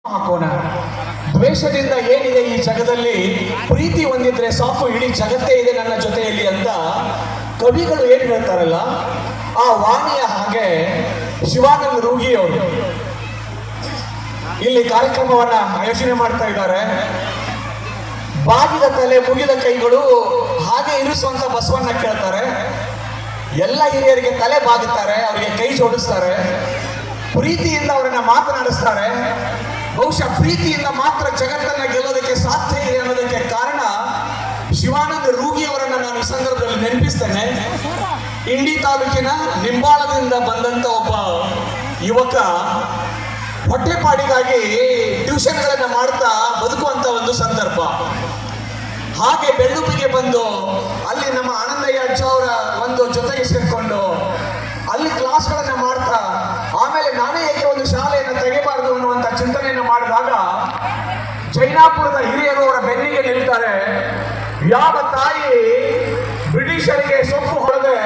ಹಾಕೋಣ. ದ್ವೇಷದಿಂದ ಏನಿದೆ ಈ ಜಗದಲ್ಲಿ, ಪ್ರೀತಿ ಹೊಂದಿದ್ರೆ ಸಾಕು ಇಡೀ ಜಗತ್ತೇ ಇದೆ ನನ್ನ ಜೊತೆಯಲ್ಲಿ ಅಂತ ಕವಿಗಳು ಏನ್ ಹೇಳ್ತಾರಲ್ಲ, ಆ ವಾಣಿಯ ಹಾಗೆ ಶಿವಾನಂದ ರೂಗಿ ಅವರು ಇಲ್ಲಿ ಕಾರ್ಯಕ್ರಮವನ್ನ ಆಯೋಜನೆ ಮಾಡ್ತಾ ಇದ್ದಾರೆ. ಬಾಗಿದ ತಲೆ ಮುಗಿದ ಕೈಗಳು ಹಾಗೆ ಇರಿಸುವಂತ ಬಸವಣ್ಣ ಕೇಳ್ತಾರೆ. ಎಲ್ಲ ಹಿರಿಯರಿಗೆ ತಲೆ ಬಾಗುತ್ತಾರೆ, ಅವರಿಗೆ ಕೈ ಜೋಡಿಸ್ತಾರೆ, ಪ್ರೀತಿಯಿಂದ ಅವರನ್ನ ಮಾತನಾಡಿಸ್ತಾರೆ. ಬಹುಶಃ ಪ್ರೀತಿಯಿಂದ ಮಾತ್ರ ಜಗತ್ತನ್ನ ಗೆಲ್ಲೋದಕ್ಕೆ ಸಾಧ್ಯ ಇದೆ ಅನ್ನೋದಕ್ಕೆ ಕಾರಣ ಶಿವಾನಂದ ರೂಗಿ ಅವರನ್ನ ನಾನು ಈ ಸಂದರ್ಭದಲ್ಲಿ ನೆನಪಿಸ್ತೇನೆ. ಇಂಡಿ ತಾಲೂಕಿನ ನಿಂಬಾಳದಿಂದ ಬಂದಂತ ಒಬ್ಬ ಯುವಕ ಹೊಟ್ಟೆಪಾಡಿಗಾಗಿ ಟ್ಯೂಷನ್ಗಳನ್ನ ಮಾಡ್ತಾ ಬದುಕುವಂತ ಒಂದು ಸಂದರ್ಭ. ಹಾಗೆ ಬೆಳ್ಳುಪಿಗೆ ಬಂದು ಅಲ್ಲಿ ನಮ್ಮ ಆನಂದಯ್ಯ ಅಜ್ಜ ಅವರ ಒಂದು ಜೊತೆಗೆ ಸೇರ್ಕೊಂಡು ಅಲ್ಲಿ ಕ್ಲಾಸ್ಗಳನ್ನ ಮಾಡ್ತಾ, ಆಮೇಲೆ ನಾನೇ ಏಕೆ ಒಂದು ಶಾಲೆಯನ್ನು ತೆಗೆಯಬಾರದು ಅನ್ನುವಂಥ ಚಿಂತನೆಯನ್ನು ಮಾಡಿದಾಗ ಜೈನಾಪುರದ ಹಿರಿಯರು ಅವರ ಬೆನ್ನಿಗೆ ನಿಲ್ತಾರೆ. ಯಾವ ತಾಯಿ ಬ್ರಿಟಿಷರಿಗೆ ಸೊಪ್ಪು ಹೊಡೆದೆ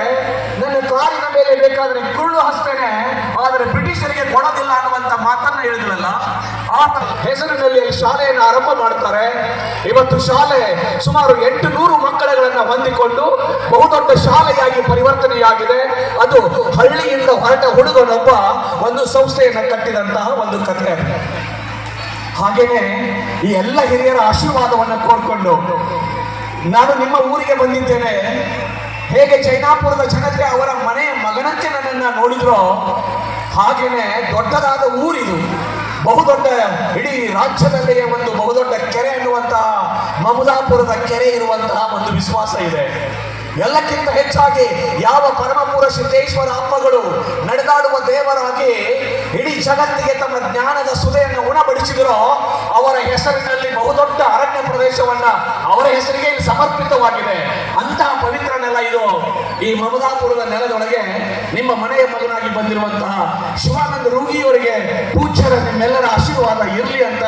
ನನ್ನ ಕಾರಿನ ಮೇಲೆ ಬೇಕಾದ್ರೆ ಕುಳ್ಳು ಹಸ್ತೇನೆ, ಆದರೆ ಬ್ರಿಟಿಷರಿಗೆ ಕೊಡೋದಿಲ್ಲ ಅನ್ನುವಂಥ ಮಾತನ್ನ ಹೇಳಿದ್ರಲ್ಲ, ಆ ಹೆಸರಿನಲ್ಲಿ ಶಾಲೆಯನ್ನು ಆರಂಭ ಮಾಡ್ತಾರೆ. ಇವತ್ತು ಶಾಲೆ ಸುಮಾರು 800 ಮಕ್ಕಳುಗಳನ್ನ ಹೊಂದಿಕೊಂಡು ಬಹುದೊಡ್ಡ ಶಾಲೆಯಾಗಿ ಪರಿವರ್ತನೆಯಾಗಿದೆ. ಅದು ಹಳ್ಳಿಯಿಂದ ಹೊರಟ ಹುಡುಗನೊಬ್ಬ ಒಂದು ಸಂಸ್ಥೆಯನ್ನು ಕಟ್ಟಿದಂತಹ ಒಂದು ಕಥೆ. ಹಾಗೇನೆ ಈ ಎಲ್ಲ ಹಿರಿಯರ ಆಶೀರ್ವಾದವನ್ನು ಕೋರ್ಕೊಂಡು ನಾನು ನಿಮ್ಮ ಊರಿಗೆ ಬಂದಿದ್ದೇನೆ. ಹೇಗೆ ಜೈನಾಪುರದ ಜನತೆ ಅವರ ಮನೆಯ ಮಗನಂತೆ ನನ್ನನ್ನ ನೋಡಿದ್ರೋ ಹಾಗೇನೆ ದೊಡ್ಡದಾದ ಊರಿದು, ಬಹುದೊಡ್ಡ ಇಡೀ ರಾಜ್ಯದಲ್ಲಿಯೇ ಒಂದು ಬಹುದೊಡ್ಡ ಕೆರೆ ಅನ್ನುವಂತಹ ಮಮದಾಪುರದ ಕೆರೆ ಇರುವಂತಹ ಒಂದು ವಿಶ್ವಾಸ ಇದೆ. ಎಲ್ಲಕ್ಕಿಂತ ಹೆಚ್ಚಾಗಿ ಯಾವ ಪರಮಪುರ ಸಿದ್ದೇಶ್ವರ ಅಪ್ಪಗಳು ನಡೆದಾಡುವ ದೇವರಾಗಿ ಇಡೀ ಜಗತ್ತಿಗೆ ತಮ್ಮ ಜ್ಞಾನದ ಸುಧೆಯನ್ನು ಉಣಬಡಿಸಿದರೋ ಅವರ ಹೆಸರಿನಲ್ಲಿ ಬಹುದೊಡ್ಡ ಅರಣ್ಯ ಪ್ರದೇಶವನ್ನ ಅವರ ಹೆಸರಿಗೆ ಇಲ್ಲಿ ಸಮರ್ಪಿತವಾಗಿದೆ. ಅಂತಹ ಪವಿತ್ರ ನೆಲ ಇದು. ಈ ಮಮದಾಪುರದ ನೆಲದೊಳಗೆ ನಿಮ್ಮ ಮನೆಯ ಮಗನಾಗಿ ಬಂದಿರುವಂತಹ ಶಿವಾನಂದ ರೂಗಿಯವರಿಗೆ ಪೂಜ್ಯರ ನಿಮ್ಮೆಲ್ಲರ ಆಶೀರ್ವಾದ ಇರಲಿ ಅಂತ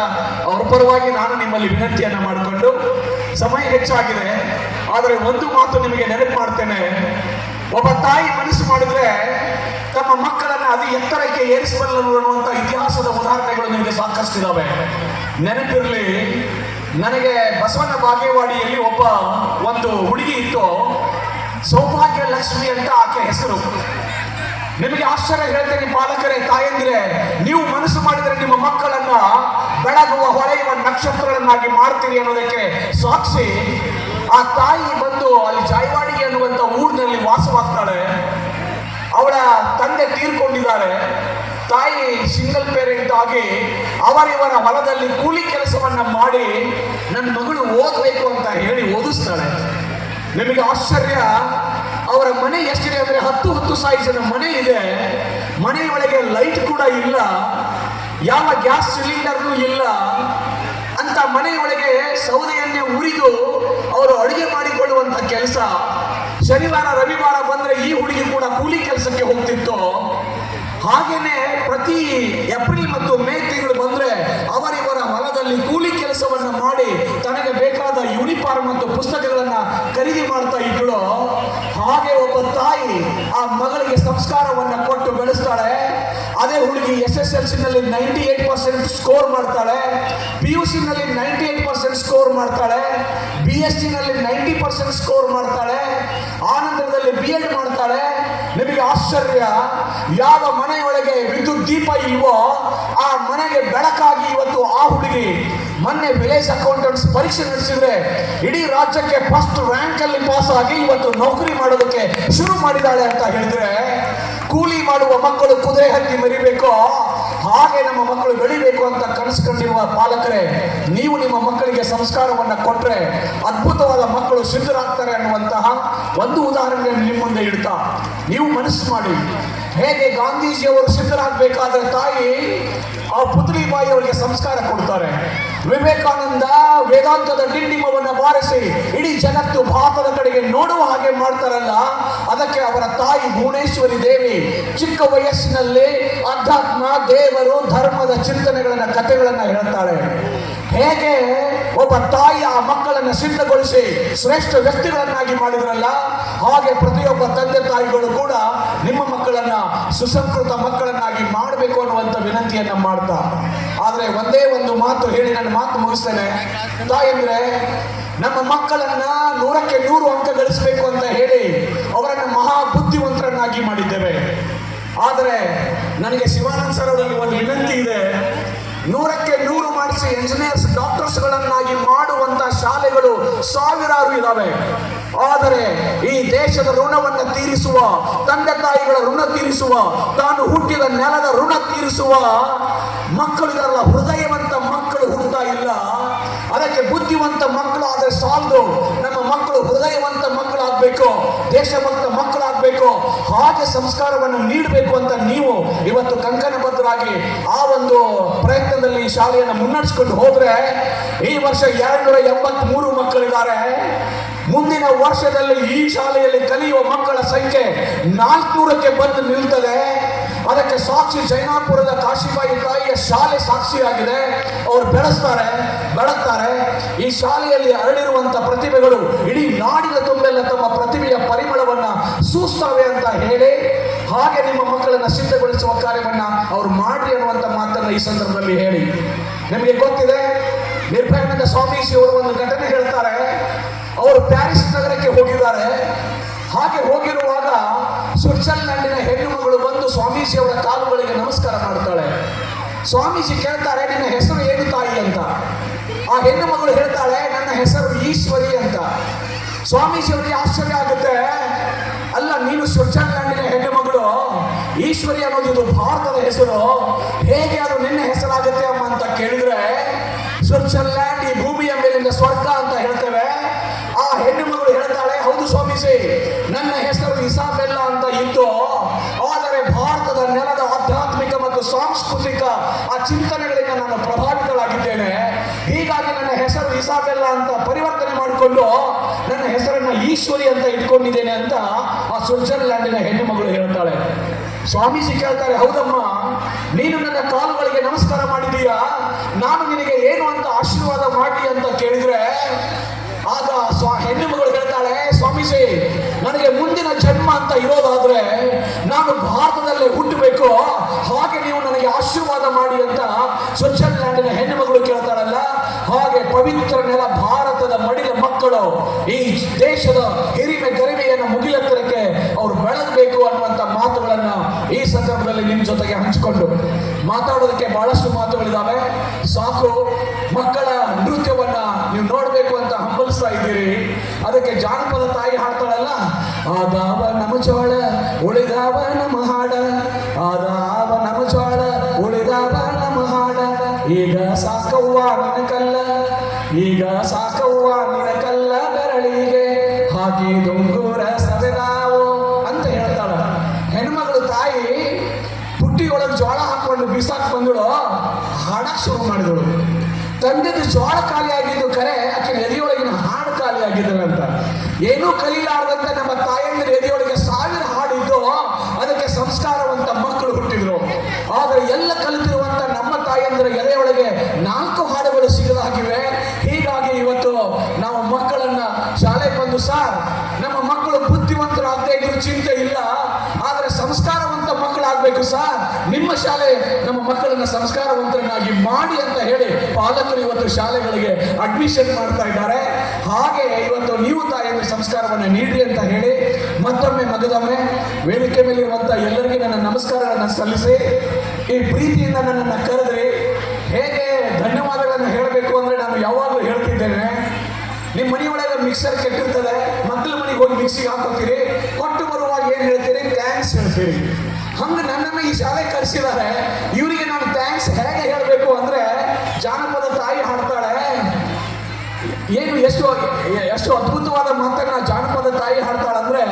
ಅವ್ರ ಪರವಾಗಿ ನಾನು ನಿಮ್ಮಲ್ಲಿ ವಿನಂತಿಯನ್ನ ಮಾಡಿಕೊಂಡು, ಸಮಯ ಹೆಚ್ಚಾಗಿದೆ ಆದರೆ ಒಂದು ಮಾತು ನಿಮಗೆ ನೆನಪು ಮಾಡ್ತೇನೆ. ಒಬ್ಬ ತಾಯಿ ಮನಸ್ಸು ಮಾಡಿದ್ರೆ ತಮ್ಮ ಮಕ್ಕಳನ್ನ ಅತಿ ಎತ್ತರಕ್ಕೆ ಏರಿಸಬಲ್ಲರು ಅನ್ನುವಂಥ ಇತಿಹಾಸದ ಉದಾಹರಣೆಗಳು ನಿಮಗೆ ಸಾಕಷ್ಟು ಇದಾವೆ. ನೆನಪಿರಲಿ, ನನಗೆ ಬಸವಣ್ಣ ಬಾಗೇವಾಡಿಯಲ್ಲಿ ಒಂದು ಹುಡುಗಿ ಇತ್ತು, ಸೌಭಾಗ್ಯ ಲಕ್ಷ್ಮಿ ಅಂತ ಆಕೆ ಹೆಸರು. ನಿಮಗೆ ಆಶ್ಚರ್ಯ ಹೇಳ್ತೇನೆ ಪಾಲಕರೇ, ತಾಯಂದಿರೆ, ನೀವು ಮನಸ್ಸು ಮಾಡಿದರೆ ನಿಮ್ಮ ಮಕ್ಕಳನ್ನ ಬೆಳಗುವ ಹೊಳೆಯುವ ನಕ್ಷತ್ರಗಳನ್ನಾಗಿ ಮಾಡ್ತೀರಿ ಅನ್ನೋದಕ್ಕೆ ಸಾಕ್ಷಿ ಆ ತಾಯಿ ಬಂದು ಅಲ್ಲಿ ಜಾಯವಾಡಿಗೆ ಅನ್ನುವಂಥ ಊರಿನಲ್ಲಿ ವಾಸವಾಗ್ತಾಳೆ. ಅವಳ ತಂದೆ ತೀರ್ಕೊಂಡಿದ್ದಾರೆ. ತಾಯಿ ಸಿಂಗಲ್ ಪೇರೆಂಟ್ ಆಗಿ ಅವರಿವರ ಹೊಲದಲ್ಲಿ ಕೂಲಿ ಕೆಲಸವನ್ನ ಮಾಡಿ ನನ್ನ ಮಗಳು ಓದಬೇಕು ಅಂತ ಹೇಳಿ ಓದಿಸ್ತಾಳೆ. ನಿಮಗೆ ಆಶ್ಚರ್ಯ, ಅವರ ಮನೆ ಎಷ್ಟಿದೆ ಅಂದ್ರೆ 10 ಸೈಜಿನ ಮನೆ ಇದೆ. ಮನೆಯೊಳಗೆ ಲೈಟ್ ಕೂಡ ಇಲ್ಲ, ಯಾವ ಗ್ಯಾಸ್ ಸಿಲಿಂಡರ್ನೂ ಇಲ್ಲ. ಅಂತ ಮನೆಯೊಳಗೆ ಸೌದೆಯನ್ನೇ ಉರಿದು ಅವರು ಅಡುಗೆ ಮಾಡಿಕೊಳ್ಳುವಂತ ಕೆಲಸ. ಶನಿವಾರ ರವಿವಾರ ಬಂದ್ರೆ ಈ ಹುಡುಗಿ ಕೂಡ ಕೂಲಿ ಕೆಲಸಕ್ಕೆ ಹೋಗ್ತಿತ್ತು. ಹಾಗೇನೆ ಪ್ರತಿ ಏಪ್ರಿಲ್ ಮತ್ತು ಮೇ ತಿಂಗಳು ಬಂದ್ರೆ ಅವರಿವರ ಹೊಲದಲ್ಲಿ ಕೂಲಿ ಕೆಲಸವನ್ನ ಮಾಡಿ ತನಗೆ ಬೇಕಾದ ಯೂನಿಫಾರ್ಮ್ ಮತ್ತು ಪುಸ್ತಕಗಳನ್ನ ಖರೀದಿ ಮಾಡ್ತಾ ಇದ್ದಳು. ಹಾಗೆ ಒಬ್ಬ ತಾಯಿ ಆ ಮಗಳಿಗೆ ಸಂಸ್ಕಾರವನ್ನ ಕೊಟ್ಟು ಬೆಳೆಸ್ತಾಳೆ. ಅದೇ ಹುಡುಗಿ SSLC ನಲ್ಲಿ 98% ಸ್ಕೋರ್ ಮಾಡ್ತಾಳೆ, PUC ನಲ್ಲಿ 98% ಸ್ಕೋರ್ ಮಾಡ್ತಾಳೆ, BSc ನಲ್ಲಿ 90% ಸ್ಕೋರ್ ಮಾಡ್ತಾಳೆ, ಆನಂತರದಲ್ಲಿ B.Ed ಮಾಡ್ತಾಳೆ. ನಿಮಗೆ ಆಶ್ಚರ್ಯ, ಯಾವ ಮನೆಯೊಳಗೆ ವಿದ್ಯುತ್ ದೀಪ ಇಲ್ವೋ ಆ ಮನೆಗೆ ಬೆಳಕಾಗಿ ಇವತ್ತು ಆ ಹುಡುಗಿ ಮೊನ್ನೆ ವಿಲೇಜ್ ಅಕೌಂಟೆಂಟ್ಸ್ ಪರೀಕ್ಷೆ ನಡೆಸಿದ್ರೆ ಇಡೀ ರಾಜ್ಯಕ್ಕೆ ಫಸ್ಟ್ ರ್ಯಾಂಕ್ ಅಲ್ಲಿ ಪಾಸ್ ಆಗಿ ಇವತ್ತು ನೌಕರಿ ಮಾಡೋದಕ್ಕೆ ಶುರು ಮಾಡಿದಾಳೆ ಅಂತ ಹೇಳಿದ್ರೆ, ಕೂಲಿ ಮಾಡುವ ಮಕ್ಕಳು ಕುದುರೆ ಹತ್ತಿ ಮರಿಬೇಕು, ಹಾಗೆ ನಮ್ಮ ಮಕ್ಕಳು ಬೆಳಿಬೇಕು ಅಂತ ಕನಸು ಕಂಡಿರುವ ಪಾಲಕರೇ, ನೀವು ನಿಮ್ಮ ಮಕ್ಕಳಿಗೆ ಸಂಸ್ಕಾರವನ್ನ ಕೊಟ್ರೆ ಅದ್ಭುತವಾದ ಮಕ್ಕಳು ಸಿದ್ಧರಾಗ್ತಾರೆ ಅನ್ನುವಂತಹ ಒಂದು ಉದಾಹರಣೆಯನ್ನು ನಿಮ್ಮ ಮುಂದೆ ಇಡ್ತಾ ನೀವು ಮನಸ್ಸು ಮಾಡಿ. ಹೇಗೆ ಗಾಂಧೀಜಿಯವರು ಸಿದ್ಧರಾಗಬೇಕಾದ್ರೆ ತಾಯಿ ಆ ಪುತ್ಲಿಬಾಯಿ ಅವರಿಗೆ ಸಂಸ್ಕಾರ ಕೊಡ್ತಾರೆ. ವಿವೇಕಾನಂದ ವೇದಾಂತದ ಡಿಂಡಿಮವನ್ನು ಬಾರಿಸಿ ಇಡೀ ಜಗತ್ತು ಭಾರತದ ಕಡೆಗೆ ನೋಡುವ ಹಾಗೆ ಮಾಡ್ತಾರಲ್ಲ, ಅದಕ್ಕೆ ಅವರ ತಾಯಿ ಭುವನೇಶ್ವರಿ ದೇವಿ ಚಿಕ್ಕ ವಯಸ್ಸಿನಲ್ಲಿ ಅಧ್ಯಾತ್ಮ, ದೇವರು, ಧರ್ಮದ ಚಿಂತನೆಗಳನ್ನ ಕಥೆಗಳನ್ನ ಹೇಳ್ತಾಳೆ. ಹೇಗೆ ಒಬ್ಬ ತಾಯಿ ಆ ಮಕ್ಕಳನ್ನು ಸಿದ್ಧಗೊಳಿಸಿ ಶ್ರೇಷ್ಠ ವ್ಯಕ್ತಿಗಳನ್ನಾಗಿ ಮಾಡಿದ್ರಲ್ಲ, ಹಾಗೆ ಪ್ರತಿಯೊಬ್ಬ ತಂದೆ ತಾಯಿಗಳು ಕೂಡ ನಿಮ್ಮ ಮಕ್ಕಳನ್ನ ಸುಸಂಸ್ಕೃತ ಮಕ್ಕಳನ್ನಾಗಿ ಮಾಡಬೇಕು ಅನ್ನುವಂಥ ವಿನಂತಿಯನ್ನ ಮಾಡ್ತಾ ಆದ್ರೆ ಒಂದೇ ಒಂದು ಮಾತು ಹೇಳಿ ನನ್ನ ಮಾತು ಮುಗಿಸ್ತೇನೆ. ತಾಯಂದ್ರೆ, ನಮ್ಮ ಮಕ್ಕಳನ್ನ 100ಕ್ಕೆ 100 ಅಂಕ ಗಳಿಸಬೇಕು ಅಂತ ಹೇಳಿ ಅವರನ್ನ ಮಹಾ ಬುದ್ಧಿವಂತರನ್ನಾಗಿ ಮಾಡಿದ್ದೇವೆ. ಆದರೆ ನನಗೆ ಶಿವಾನಂದ ಸರ್ ಅವರಲ್ಲಿ ಒಂದು ವಿನಂತಿ ಇದೆ. 100ಕ್ಕೆ 100 ಮಾಡಿಸಿ ಎಂಜಿನಿಯರ್ಸ್, ಡಾಕ್ಟರ್ಸ್ಗಳನ್ನಾಗಿ ಮಾಡುವಂತ ಶಾಲೆಗಳು ಸಾವಿರಾರು ಇದಾವೆ. ಆದರೆ ಈ ದೇಶದ ಋಣವನ್ನು ತೀರಿಸುವ, ತಂದೆ ತಾಯಿಗಳ ಋಣ ತೀರಿಸುವ, ತಾನು ಹುಟ್ಟಿದ ನೆಲದ ಋಣ ತೀರಿಸುವ ಮಕ್ಕಳು ಇದಾರಲ್ಲ, ಹೃದಯವಂತ ಮಕ್ಕಳು ಹುಟ್ಟುತ್ತಾ ಇಲ್ಲ. ಅದಕ್ಕೆ ಬುದ್ಧಿವಂತ ಮಕ್ಕಳು ಆದರೆ ಸಾಲದು. ನಮ್ಮ ಮಕ್ಕಳು ಹೃದಯವಂತ ಮಕ್ಕಳಾಗಬೇಕು, ದೇಶಭಕ್ತ ಮಕ್ಕಳಾಗಬೇಕು. ಹಾಗೆ ಸಂಸ್ಕಾರವನ್ನು ನೀಡಬೇಕು ಅಂತ ನೀವು ಇವತ್ತು ಕಂಕಣಬದ್ಧರಾಗಿ ಆ ಒಂದು ಪ್ರಯತ್ನದಲ್ಲಿ ಶಾಲೆಯನ್ನು ಮುನ್ನಡೆಸಿಕೊಂಡು ಹೋದ್ರೆ, ಈ ವರ್ಷ 283 ಮಕ್ಕಳಿದ್ದಾರೆ. ಮುಂದಿನ ವರ್ಷದಲ್ಲಿ ಈ ಶಾಲೆಯಲ್ಲಿ ಕಲಿಯುವ ಮಕ್ಕಳ ಸಂಖ್ಯೆ 400ಕ್ಕೆ ಬಂದು ನಿಲ್ತದೆ. ಅದಕ್ಕೆ ಸಾಕ್ಷಿ ಜೈನಾಪುರದ ಕಾಶಿಬಾಯಿ ತಾಯಿಯ ಶಾಲೆ ಸಾಕ್ಷಿಯಾಗಿದೆ. ಅವರು ಬೆಳೆಸ್ತಾರೆ. ಈ ಶಾಲೆಯಲ್ಲಿ ಅರಳಿರುವಂತ ಪ್ರತಿಭೆಗಳು ಇಡೀ ನಾಡಿನ ತುಂಬೆಲ್ಲ ತಮ್ಮ ಪ್ರತಿಭೆಯ ಪರಿಮಳವನ್ನ ಸೂಸ್ತವೆ ಅಂತ ಹೇಳಿ, ಹಾಗೆ ನಿಮ್ಮ ಮಕ್ಕಳನ್ನ ಸಿದ್ಧಗೊಳಿಸುವ ಕಾರ್ಯವನ್ನ ಅವ್ರು ಮಾಡ್ರಿ ಅನ್ನುವಂತ ಮಾತನ್ನ ಈ ಸಂದರ್ಭದಲ್ಲಿ ಹೇಳಿ. ನಿಮಗೆ ಗೊತ್ತಿದೆ, ನಿರ್ಭಯಾನಂದ ಸ್ವಾಮೀಜಿ ಅವರು ಒಂದು ಘಟನೆ ಹೇಳ್ತಾರೆ. ಅವರು ಪ್ಯಾರಿಸ್ ನಗರಕ್ಕೆ ಹೋಗಿದ್ದಾರೆ. ಹಾಗೆ ಹೋಗಿರುವಾಗ ಸ್ವಿಟ್ಜರ್ಲ್ಯಾಂಡಿನ ಹೆಣ್ಣು ಮಗಳು ಬಂದು ಸ್ವಾಮೀಜಿ ಅವರ ಕಾಲುಗಳಿಗೆ ನಮಸ್ಕಾರ ಮಾಡ್ತಾಳೆ. ಸ್ವಾಮೀಜಿ ಕೇಳ್ತಾರೆ, ನಿನ್ನ ಹೆಸರು ಏನು ತಾಯಿ ಅಂತ. ಆ ಹೆಣ್ಣು ಮಗಳು ಹೇಳ್ತಾಳೆ, ನನ್ನ ಹೆಸರು ಈಶ್ವರಿ ಅಂತ. ಸ್ವಾಮೀಜಿ ಅವರಿಗೆ ಆಶ್ಚರ್ಯ ಆಗುತ್ತೆ. ಅಲ್ಲ, ನೀನು ಸ್ವಿಟ್ಜರ್ಲ್ಯಾಂಡಿನ ಹೆಣ್ಣು ಮಗಳು, ಈಶ್ವರಿ ಅನ್ನೋದು ಇದು ಭಾರತದ ಹೆಸರು, ಹೇಗೆ ಅದು ನಿನ್ನ ಹೆಸರಾಗುತ್ತೆ ಅಮ್ಮ ಅಂತ ಕೇಳಿದ್ರೆ, ಸ್ವಿಟ್ಜರ್ಲ್ಯಾಂಡ್ ಈ ಭೂಮಿಯ ಮೇಲಿನ ಸ್ವರ್ಗ ಅಂತ ಹೇಳ್ತೇವೆ. ಆ ಹೆಣ್ಣು ಮಗಳು ಹೇಳ್ತಾಳೆ, ಹೌದು ಸ್ವಾಮೀಜಿ, ನನ್ನ ಹೆಸರು ಇಸಾಬೆಲ್ಲಾ ಅಂತ ಇತ್ತು. ಆದರೆ ಭಾರತದ ನೆಲದ ಆಧ್ಯಾತ್ಮಿಕ ಮತ್ತು ಸಾಂಸ್ಕೃತಿಕ ಆ ಚಿಂತನೆಗಳಿಂದ ನಾನು ಪ್ರಭಾವಿತಳಾಗಿದ್ದೇನೆ. ಹೀಗಾಗಿ ನನ್ನ ಹೆಸರು ಇಸಾಬೆಲ್ಲಾ ಅಂತ ಪರಿವರ್ತನೆ ಮಾಡಿಕೊಂಡು ನನ್ನ ಹೆಸರನ್ನ ಈಶ್ವರಿ ಅಂತ ಇಟ್ಕೊಂಡಿದ್ದೇನೆ ಅಂತ ಆ ಸ್ವಿಟ್ಜರ್ಲ್ಯಾಂಡಿನ ಹೆಣ್ಣು ಮಗಳು ಹೇಳ್ತಾಳೆ. ಸ್ವಾಮೀಜಿ ಕೇಳ್ತಾರೆ, ಹೌದಮ್ಮ, ನೀನು ನನ್ನ ಕಾಲುಗಳಿಗೆ ನಮಸ್ಕಾರ ಮಾಡಿದೀಯಾ, ನಾನು ನಿನಗೆ ಏನು ಅಂತ ಆಶೀರ್ವಾದ ಮಾಡಿ ಅಂತ ಕೇಳಿದ್ರೆ, ಆಗ ಹೆಣ್ಣು ಮಗಳು ಹೇಳ್ತಾಳೆ, ಸ್ವಾಮೀಜಿ, ನನಗೆ ಮುಂದಿನ ಜನ್ಮ ಅಂತ ಇರೋದಾದ್ರೆ ನಾನು ಭಾರತದಲ್ಲೇ ಹುಟ್ಟಬೇಕು, ಹಾಗೆ ನೀವು ನನಗೆ ಆಶೀರ್ವಾದ ಮಾಡಿ ಅಂತ ಸ್ವಿಟ್ಜರ್ಲ್ಯಾಂಡಿನ ಹೆಣ್ಣು ಮಗಳು ಕೇಳ್ತಾಳಲ್ಲ. ಹಾಗೆ ಪವಿತ್ರ ನೆಲ ಭಾರತದ ಮಡಿಲ ಮಕ್ಕಳು ಈ ದೇಶದ ಹಿರಿಮೆ ಗರಿಮೆಯನ್ನು ಮುಗಿಲೆತ್ತರಕ್ಕೆ ಅವ್ರು ಬೆಳಗಬೇಕು ಅನ್ನುವಂಥ ಮಾತುಗಳನ್ನ ಈ ಸಂದರ್ಭದಲ್ಲಿ ನಿಮ್ಮ ಜೊತೆಗೆ ಹಂಚಿಕೊಂಡು ಮಾತಾಡೋದಕ್ಕೆ ಬಹಳಷ್ಟು ಮಾತುಗಳಿದ್ದಾವೆ. ಸಾಕು, ಮಕ್ಕಳ ನೃತ್ಯವನ್ನ ನೀವು ನೋಡಬೇಕು ಅಂತ ಹಂಬಲಿಸ್ತಾ ಇದ್ದೀರಿ. ಅದಕ್ಕೆ ಜಾನಪದ ತಾಯಿ ಹಾಡ್ತಾಳಲ್ಲ, ಆದಾವ ನಮ್ಮ ಜೋಳ ಉಳಿದಾವ ನಮ್ಮ ಹಾಡ, ಆದಾವ ನಮ್ಮ ಜೋಳ ಉಳಿದಾವ ನಮ್ಮ ಹಾಡ, ಈಗ ಸಾಕವ್ವ ನಿನ ಕಲ್ಲ, ಈಗ ಸಾಕವ್ವ ನಿನ ಕಲ್ಲ ಬೆರಳಿಗೆ ಹಾಕಿ ದುಂಗೂರ ಸವೆದಾವು ಅಂತ ಹೇಳ್ತಾಳ. ಹೆಣ್ಮಗಳು ತಾಯಿ ಪುಟ್ಟಿಯೊಳಗೆ ಜೋಳ ಹಾಕೊಂಡು ಬಿಸಾಕ್ ಬಂದಳು, ಹಾಡಕ್ ಶುರು ಮಾಡಿದಳು. ತಂದೆದು ಜೋಳ ಖಾಲಿ ಆಗಿದ್ದು ಕರೆ, ಆಕೆ ಎದೆಯೊಳಗಿನ ಹಾಡು ಖಾಲಿ ಆಗಿದ್ದನಂತ. ಏನೂ ಕಲೀಲಾರ್ದಂತ ನಮ್ಮ ತಾಯಂದಿರ ಎದೆಯೊಳಗೆ 1000 ಹಾಡಿದ್ದು, ಅದಕ್ಕೆ ಸಂಸ್ಕಾರವಂತ ಮಕ್ಕಳು ಹುಟ್ಟಿದ್ರು. ಆದರೆ ಎಲ್ಲ ಕಲಿತಿರುವಂತ ನಮ್ಮ ತಾಯಂದಿರ ಎದೆಯೊಳಗೆ 4 ಹಾಡುಗಳು ಸಿಗಲಾಗಿವೆ. ಹೀಗಾಗಿ ಇವತ್ತು ನಾವು ಮಕ್ಕಳನ್ನ ಶಾಲೆಗೆ ಬಂದು, ಸಾರ್, ನಮ್ಮ ಮಕ್ಕಳು ಬುದ್ಧಿವಂತರಾಗದೇ ಇದ್ರು ಚಿಂತೆ ಇಲ್ಲ, ಆದರೆ ಸಂಸ್ಕಾರವಂತ ಮಕ್ಕಳಾಗಬೇಕು ಸರ್, ನಿಮ್ಮ ಶಾಲೆ ನಮ್ಮ ಮಕ್ಕಳನ್ನ ಸಂಸ್ಕಾರವಂತರನ್ನಾಗಿ ಮಾಡಿ ಅಂತ ಹೇಳಿ ಪಾಲಕರು ಇವತ್ತು ಶಾಲೆಗಳಿಗೆ ಅಡ್ಮಿಷನ್ ಮಾಡ್ತಾ ಇದ್ದಾರೆ. ಹಾಗೆ ಇವತ್ತು ನೀವು ತಾಯಿಯ ಸಂಸ್ಕಾರವನ್ನು ನೀಡ್ರಿ ಅಂತ ಹೇಳಿ ಮತ್ತೊಮ್ಮೆ ಮಗದೊಮ್ಮೆ ವೇದಿಕೆ ಮೇಲೆ ಇರುವಂತ ಎಲ್ಲರಿಗೂ ನನ್ನ ನಮಸ್ಕಾರಗಳನ್ನು ಸಲ್ಲಿಸಿ, ಈ ಪ್ರೀತಿಯಿಂದ ನನ್ನನ್ನು ಕರೆದ್ರಿ. ಹೇಗೆ ಧನ್ಯವಾದಗಳನ್ನು ಹೇಳಬೇಕು ಅಂದ್ರೆ ನಾನು ಯಾವಾಗಲೂ ಹೇಳ್ತಿದ್ದೇನೆ, ನಿಮ್ಮ ಮನೆಯೊಳಗೆ ಮಿಕ್ಸರ್ ಕೆಟ್ಟಿರ್ತದೆ, ಮಕ್ಕಳ ಮನೆಗೆ ಹೋಗಿ ಮಿಕ್ಸಿಗೆ ಹಾಕೋತೀರಿ, ಕೊಟ್ಟು ಬರುವಾಗ ಏನು ಹೇಳ್ತೀರಿ? ಥ್ಯಾಂಕ್ಸ್ ಹೇಳ್ತೀರಿ. ಹಂಗೆ ನನ್ನನ್ನು ಈ ಶಾಲೆ ಕಳಿಸಿದ್ದಾರೆ. ಇವರಿಗೆ ನಾನು ಥ್ಯಾಂಕ್ಸ್ ಹೇಗೆ ಹೇಳಬೇಕು ಅಂದ್ರೆ, ಜಾನಪದ ತಾಯಿ ಹಾಡ್ತಾಳೆ, ಏನು ಎಷ್ಟು ಅದ್ಭುತವಾದ ಮಾತನ್ನ ಜಾನಪದ ತಾಯಿ ಹಾಡ್ತಾಳಂದ್ರೆ,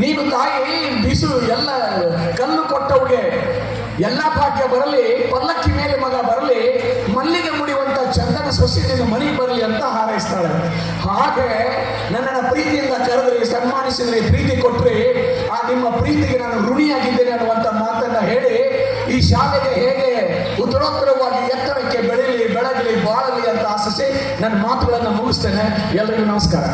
ನೀನು ತಾಯಿ ಬಿಸು ಎಲ್ಲ ಕಲ್ಲು ಕೊಟ್ಟವ್ಗೆ ಎಲ್ಲ ಭಾಗ್ಯ ಬರಲಿ, ಪಲ್ಲಕ್ಕಿ ಮೇಲೆ ಮಗ ಬರಲಿ, ಮಲ್ಲಿಗೆ ಮುಡಿಯುವಂತ ಚಂದನ ಸೊಸಿ ನಿನ್ನ ಮನೆಗೆ ಬರಲಿ ಅಂತ ಹಾರೈಸ್ತಾಳೆ. ಹಾಗೆ ನನ್ನನ್ನು ಪ್ರೀತಿಯಿಂದ ಕರೆದ್ರಿ, ಸನ್ಮಾನಿಸಿದ್ರಿ, ಪ್ರೀತಿ ಕೊಟ್ರಿ, ಆ ನಿಮ್ಮ ಪ್ರೀತಿಗೆ ನಾನು ಋಣಿಯಾಗಿದ್ದೇನೆ ಅನ್ನುವಂಥ ಮಾತನ್ನ ಹೇಳಿ ಈ ಶಾಲೆಗೆ ಹೇಗೆ ಉತ್ತರೋತ್ತರವಾಗಿ ಎತ್ತರಕ್ಕೆ ಬೆಳಗಲಿ, ಬಾಳಲಿ ಅಂತ ಆಶಿಸಿ ನನ್ನ ಮಾತುಗಳನ್ನು ಮುಗಿಸ್ತೇನೆ. ಎಲ್ಲರಿಗೂ ನಮಸ್ಕಾರ.